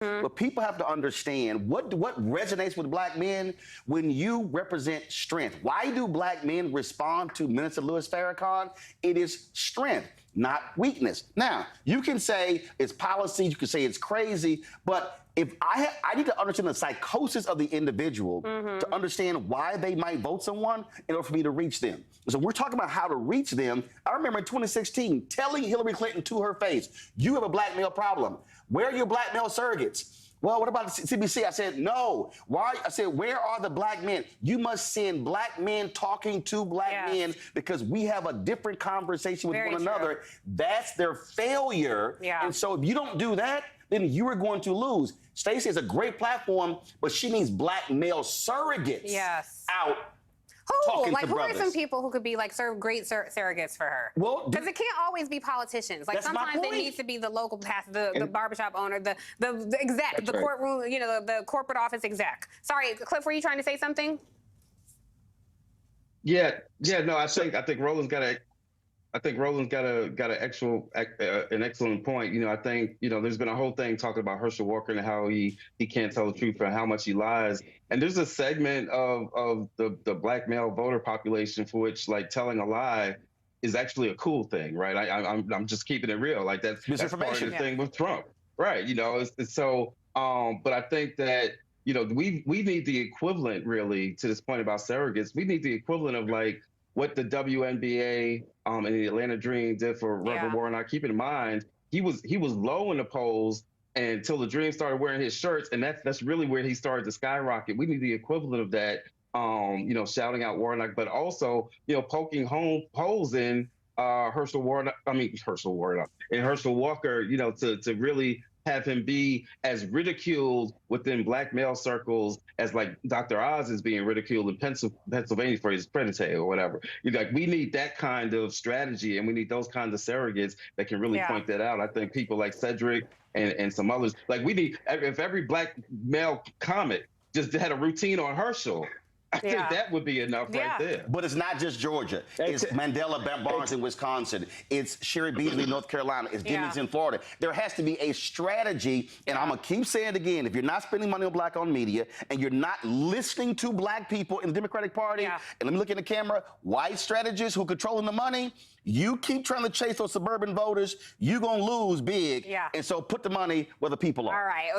But people have to understand what resonates with black men when you represent strength. Why do black men respond to Minister Louis Farrakhan? It is strength, not weakness. Now, you can say it's policy, you can say it's crazy, but if I need to understand the psychosis of the individual to understand why they might vote someone in order for me to reach them. So we're talking about how to reach them. I remember in 2016 telling Hillary Clinton to her face, you have a black male problem. Where are your black male surrogates? Well, what about the CBC? I said, no. Why? I said, where are the black men? You must send black men talking to black men because we have a different conversation with one another. That's their failure. And so if you don't do that, then you are going to lose. Stacey has a great platform, but she needs black male surrogates out. Who? Like, who are some people who could be like great surrogates for her? Well, because it can't always be politicians. Like sometimes it needs to be the local pastor, the barbershop owner, the exec, the courtroom, you know, the corporate office exec. Sorry, Cliff, were you trying to say something? No, I think Roland's got an excellent point. You know, I think, you know, there's been a whole thing talking about Herschel Walker and how he can't tell the truth and how much he lies. And there's a segment of the black male voter population for which, like, telling a lie is actually a cool thing, right? I'm just keeping it real. Like that's part of the thing with Trump, right? You know, but I think that, you know, we need the equivalent, really, to this point about surrogates. We need the equivalent of, like, what the WNBA and the Atlanta Dream did for Reverend Warnock. Keep in mind, he was low in the polls until the Dream started wearing his shirts, and that's really where he started to skyrocket. We need the equivalent of that, you know, shouting out Warnock, but also, you know, poking holes in Herschel Walker, you know, to really have him be as ridiculed within black male circles as, like, Dr. Oz is being ridiculed in Pennsylvania for his predate or whatever. Like, we need that kind of strategy, and we need those kinds of surrogates that can really point that out. I think people like Cedric and some others, like, we need, if every black male comic just had a routine on Herschel, I think that would be enough right there. But it's not just Georgia. It's Mandela Barnes in Wisconsin. It's Sherry Beasley, North Carolina. It's Denny's in Florida. There has to be a strategy, and I'm going to keep saying it again. If you're not spending money on black-owned media and you're not listening to black people in the Democratic Party, and let me look in the camera, white strategists who are controlling the money, you keep trying to chase those suburban voters, you're going to lose big. And so put the money where the people are. All right.